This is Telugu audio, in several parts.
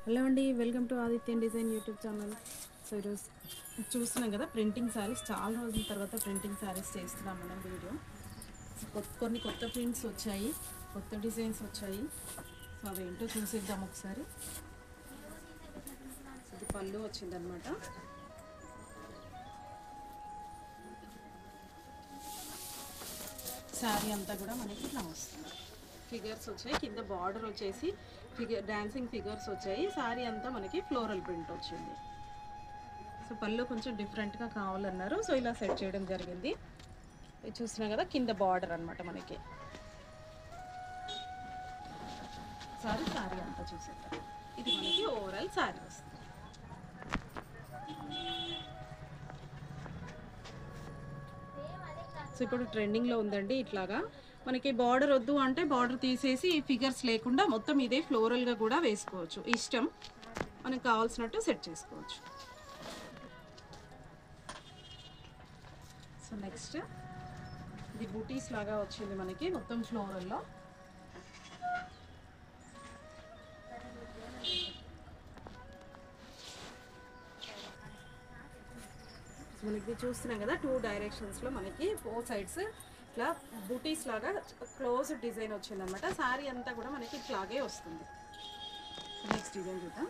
హలో అండి, welcome to Adityan design YouTube channel. So ఈరోజు చూస్తున్నాం కదా, ప్రింటింగ్ శారీస్. చాలా రోజుల తర్వాత ప్రింటింగ్ శారీస్ చేస్తున్నాం మనం వీడియో. సో కొన్ని కొత్త ప్రింట్స్ వచ్చాయి, కొత్త డిజైన్స్ వచ్చాయి. సో అవేంటో చూసేద్దాం ఒకసారి. ఇది పళ్ళు వచ్చిందనమాట. శారీ అంతా కూడా మనకి ఇట్లా వస్తుంది. ఫిగర్స్ వచ్చాయి, కింద బార్డర్ వచ్చేసి డాన్సింగ్ ఫిగర్స్ వచ్చాయి. శారీ అంతా మనకి ఫ్లోరల్ ప్రింట్ వచ్చింది. సో పళ్ళు కొంచెం డిఫరెంట్గా కావాలన్నారు, సో ఇలా సెట్ చేయడం జరిగింది. ఇది చూసినా కదా, కింద బార్డర్ అనమాట మనకి. శారీ అంతా చూసేద్దాం. ఇది మనకి ఓవరాల్ శారీ వస్తుంది. సో ఇప్పుడు ట్రెండింగ్లో ఉందండి ఇట్లాగా. మనకి బార్డర్ వద్దు అంటే బార్డర్ తీసేసి ఫిగర్స్ లేకుండా మొత్తం ఇదే ఫ్లోరల్గా కూడా వేసుకోవచ్చు. ఇష్టం, మనకు కావాల్సినట్టు సెట్ చేసుకోవచ్చు. సో నెక్స్ట్ ఇది బూటీస్ లాగా వచ్చింది మనకి మొత్తం ఫ్లోరల్లో. మనకి చూస్తున్నాం కదా, 2 డైరెక్షన్స్లో మనకి 4 సైడ్స్ ఇట్లా బూటీస్ లాగా క్లోజ్ డిజైన్ వచ్చిందనమాట. శారీ అంతా కూడా మనకి ఇట్లాగే వస్తుంది. నెక్స్ట్ డిజైన్ చూద్దాం.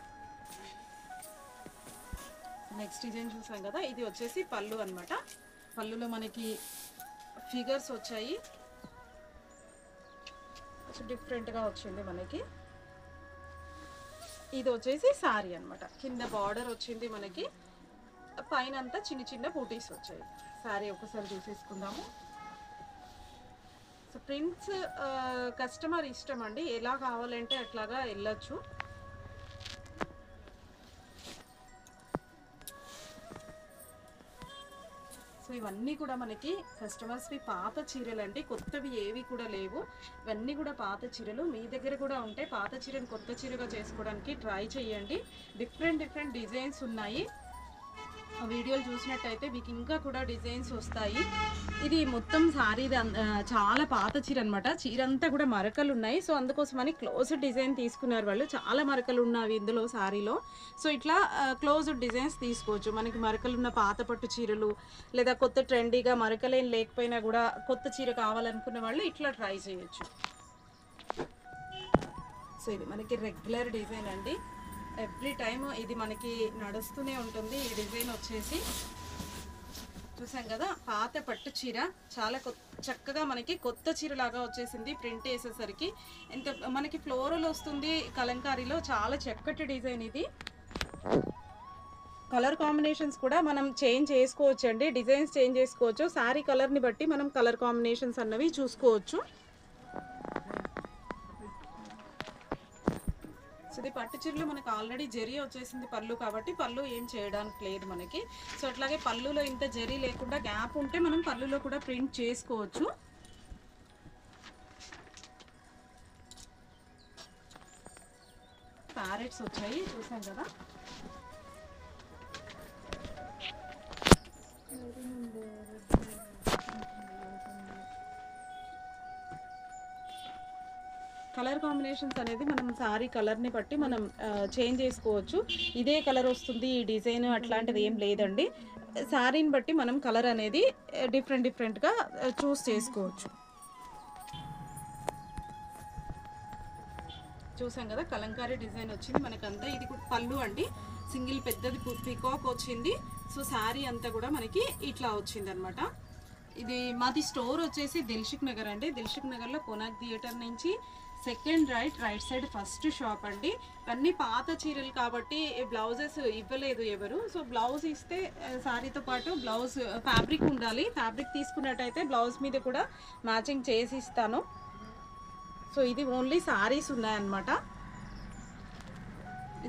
నెక్స్ట్ డిజైన్ చూసాం కదా, ఇది వచ్చేసి పళ్ళు అనమాట. పళ్ళులో మనకి ఫిగర్స్ వచ్చాయి, డిఫరెంట్గా వచ్చింది మనకి. ఇది వచ్చేసి శారీ అనమాట. కింద బార్డర్ వచ్చింది మనకి, పైన అంతా చిన్న చిన్న బూటీస్ వచ్చాయి. శారీ ఒకసారి చూసేసుకుందాము. సో ప్రింట్స్ కస్టమర్ ఇష్టం అండి, ఎలా కావాలంటే అట్లాగా వెళ్ళొచ్చు. సో ఇవన్నీ కూడా మనకి కస్టమర్స్వి పాత చీరలు అండి, కొత్తవి ఏవి కూడా లేవు. ఇవన్నీ కూడా పాత చీరలు. మీ దగ్గర కూడా ఉంటే పాత చీరను కొత్త చీరగా చేసుకోవడానికి ట్రై చేయండి. డిఫరెంట్ డిజైన్స్ ఉన్నాయి. వీడియోలు చూసినట్టయితే మీకు ఇంకా కూడా డిజైన్స్ వస్తాయి. ఇది మొత్తం శారీ చాలా పాత చీర అనమాట. చీర అంతా కూడా మరకలు ఉన్నాయి. సో అందుకోసమని క్లోజ్ డిజైన్ తీసుకున్నారు వాళ్ళు. చాలా మరకలు ఉన్నవి ఇందులో శారీలో. సో ఇట్లా క్లోజ్డ్ డిజైన్స్ తీసుకోవచ్చు. మనకి మరకలు ఉన్న పాత పట్టు చీరలు, లేదా కొత్త ట్రెండీగా మరకలేం లేకపోయినా కూడా కొత్త చీర కావాలనుకున్న వాళ్ళు ఇట్లా ట్రై చేయొచ్చు. సో ఇది మనకి రెగ్యులర్ డిజైన్ అండి, ఎవ్రీ టైమ్ ఇది మనకి నడుస్తూనే ఉంటుంది. ఈ డిజైన్ వచ్చేసి చూసాం కదా, పాత పట్టు చీర చాలా చక్కగా మనకి కొత్త చీర లాగా వచ్చేసింది. ప్రింట్ వేసేసరికి ఎంత మనకి ఫ్లోరల్ వస్తుంది కలంకారీలో. చాలా చక్కటి డిజైన్ ఇది. కలర్ కాంబినేషన్స్ కూడా మనం చేంజ్ చేసుకోవచ్చు అండి, డిజైన్స్ చేంజ్ చేసుకోవచ్చు. శారీ కలర్ని బట్టి మనం కలర్ కాంబినేషన్స్ అన్నవి చూసుకోవచ్చు. సో ఇది పట్టు చీరలో మనకు ఆల్రెడీ జరీ వచ్చేసింది పళ్ళు, కాబట్టి పళ్ళు ఏం చేయడానికి లేదు మనకి. సో అట్లాగే పళ్ళులో ఇంత జరీ లేకుండా గ్యాప్ ఉంటే మనం పళ్ళులో కూడా ప్రింట్ చేసుకోవచ్చు. ప్యారెట్స్ వచ్చాయి చూసాం కదా. కలర్ కాంబినేషన్స్ అనేది మనం శారీ కలర్ని బట్టి మనం చేంజ్ చేసుకోవచ్చు. ఇదే కలర్ వస్తుంది ఈ డిజైన్ అట్లాంటిది ఏం లేదండి. శారీని బట్టి మనం కలర్ అనేది డిఫరెంట్గా చూస్ చేసుకోవచ్చు. చూసాం కదా, కలంకారీ డిజైన్ వచ్చింది మనకంతా. ఇది పళ్ళు అండి, సింగిల్ పెద్దది పికాక్ వచ్చింది. సో శారీ అంతా కూడా మనకి ఇట్లా వచ్చింది అనమాట. ఇది మాది స్టోర్ వచ్చేసి దిల్సుఖ్ నగర్ అండి. దిల్సుఖ్ నగర్లో కోనాక్ థియేటర్ నుంచి second right side first shop అండి. ఇవన్నీ పాత చీరలు కాబట్టి బ్లౌజెస్ ఇవ్వలేదు ఎవరు. సో బ్లౌజ్ ఇస్తే శారీతో పాటు బ్లౌజ్ ఫ్యాబ్రిక్ ఉండాలి. ఫ్యాబ్రిక్ తీసుకున్నట్టయితే బ్లౌజ్ మీద కూడా మ్యాచింగ్ చేసి ఇస్తాను. సో ఇది ఓన్లీ శారీస్ ఉన్నాయన్నమాట.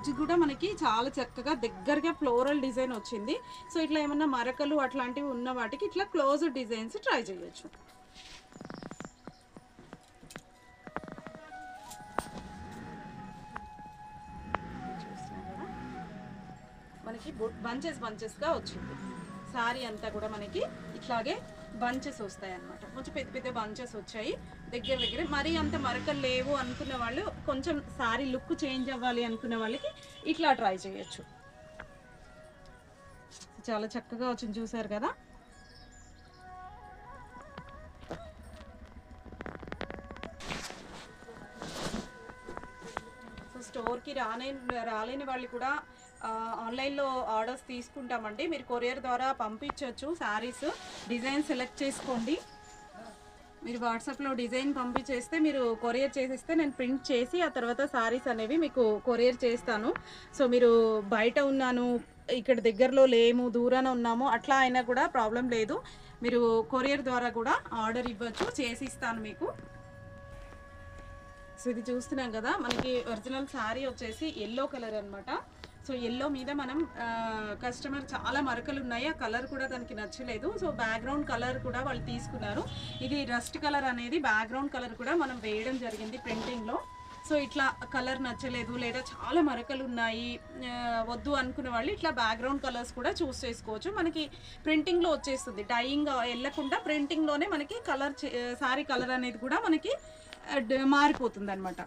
ఇది కూడా మనకి చాలా చక్కగా దగ్గరగా ఫ్లోరల్ డిజైన్ వచ్చింది. సో ఇట్లా ఏమన్నా మరకలు అట్లాంటివి ఉన్న వాటికి ఇట్లా క్లోజ్ డిజైన్స్ ట్రై చేయొచ్చు. మనకి బంచెస్గా వచ్చింది. శారీ అంతా కూడా మనకి ఇట్లాగే బంచెస్ వస్తాయి అన్నమాట. కొంచెం పెద్ద బంచెస్ వచ్చాయి దగ్గర. మరీ అంత మరకలు లేవు అనుకున్న వాళ్ళు కొంచెం శారీ లుక్ చేంజ్ అవ్వాలి అనుకునే వాళ్ళకి ఇట్లా ట్రై చేయొచ్చు. చాలా చక్కగా వచ్చింది, చూసారు కదా. సో స్టోర్కి రాలేని వాళ్ళు కూడా ఆన్లైన్లో ఆర్డర్స్ తీసుకుంటామండి. మీరు కొరియర్ ద్వారా పంపించవచ్చు. శారీస్ డిజైన్ సెలెక్ట్ చేసుకోండి. మీరు వాట్సాప్లో డిజైన్ పంపించేస్తే, మీరు కొరియర్ చేసేస్తే నేను ప్రింట్ చేసి ఆ తర్వాత శారీస్ అనేవి మీకు కొరియర్ చేస్తాను. సో మీరు బయట ఉన్నాను, ఇక్కడ దగ్గరలో లేము, దూరాన ఉన్నాము అట్లా అయినా కూడా ప్రాబ్లం లేదు. మీరు కొరియర్ ద్వారా కూడా ఆర్డర్ ఇవ్వచ్చు, చేసి ఇస్తాను మీకు. సో ఇది చూస్తున్నాం కదా, మనకి ఒరిజినల్ శారీ వచ్చేసి ఎల్లో కలర్ అనమాట. సో ఎల్లో మీద మనం కస్టమర్ చాలా మరకలు ఉన్నాయి, ఆ కలర్ కూడా దానికి నచ్చలేదు. సో బ్యాక్గ్రౌండ్ కలర్ కూడా వాళ్ళు తీసుకున్నారు. ఇది రస్ట్ కలర్ అనేది బ్యాక్గ్రౌండ్ కలర్ కూడా మనం వేయడం జరిగింది ప్రింటింగ్లో. సో ఇట్లా కలర్ నచ్చలేదు లేదా చాలా మరకలు ఉన్నాయి వద్దు అనుకునే వాళ్ళు ఇట్లా బ్యాక్గ్రౌండ్ కలర్స్ కూడా చూస్ చేసుకోవచ్చు. మనకి ప్రింటింగ్లో వచ్చేస్తుంది, డైయింగ్ వెళ్ళకుండా ప్రింటింగ్లోనే మనకి కలర్ శారీ కలర్ అనేది కూడా మనకి మారిపోతుంది అనమాట.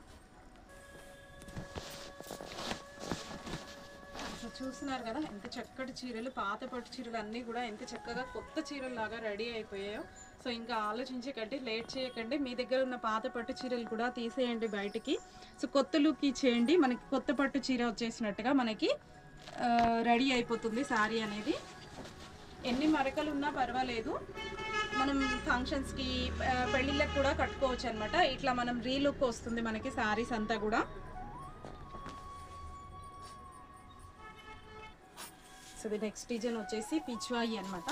చూస్తున్నారు కదా ఎంత చక్కటి చీరలు, పాత పట్టు చీరలు అన్నీ కూడా ఎంత చక్కగా కొత్త చీరలు లాగా రెడీ అయిపోయాయో. సో ఇంకా ఆలోచించకండి, లేట్ చేయకండి, మీ దగ్గర ఉన్న పాత పట్టు చీరలు కూడా తీసేయండి బయటికి. సో కొత్త లుక్ ఇచ్చేయండి, మనకి కొత్త పట్టు చీర వచ్చేసినట్టుగా మనకి రెడీ అయిపోతుంది శారీ అనేది. ఎన్ని మరకలు ఉన్నా పర్వాలేదు, మనం ఫంక్షన్స్కి పెళ్ళిళ్ళకి కూడా కట్టుకోవచ్చు అనమాట. ఇట్లా మనం రీలుక్ వస్తుంది మనకి శారీస్ అంతా కూడా. సో ఇది నెక్స్ట్ డిజైన్ వచ్చేసి పిచ్వాయి అనమాట.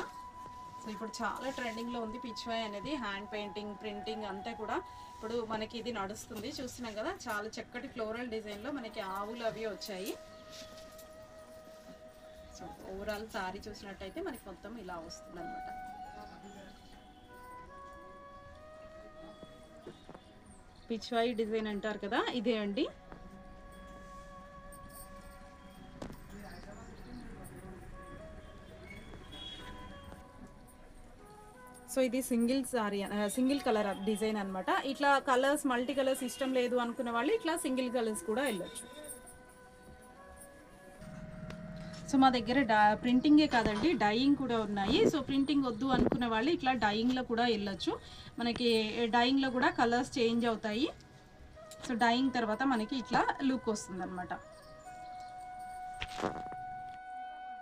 సో ఇప్పుడు చాలా ట్రెండింగ్లో ఉంది పిచ్వాయి అనేది. హ్యాండ్ పెయింటింగ్, ప్రింటింగ్ అంతా కూడా ఇప్పుడు మనకి ఇది నడుస్తుంది. చూస్తున్నాం కదా, చాలా చక్కటి ఫ్లోరల్ డిజైన్లో మనకి ఆవులు అవి వచ్చాయి. సో ఓవరాల్ శారీ చూసినట్టయితే మనకి మొత్తం ఇలా వస్తుంది అనమాట. పిచ్వాయి డిజైన్ అంటారు కదా, ఇదే అండి. సో ఇది single sorry, single colour design అనమాట. ఇట్లా కలర్స్ మల్టీ కలర్స్ ఇష్టం లేదు అనుకునే వాళ్ళు ఇట్లా సింగిల్ కలర్స్ కూడా వెళ్ళొచ్చు. సో మా దగ్గర ప్రింటింగే కాదండి, డైయింగ్ కూడా ఉన్నాయి. సో ప్రింటింగ్ వద్దు అనుకునే వాళ్ళు ఇట్లా డైయింగ్లో కూడా వెళ్ళొచ్చు. మనకి డైయింగ్లో కూడా కలర్స్ చేంజ్ అవుతాయి. సో డైయింగ్ తర్వాత మనకి ఇట్లా లుక్ వస్తుంది అనమాట.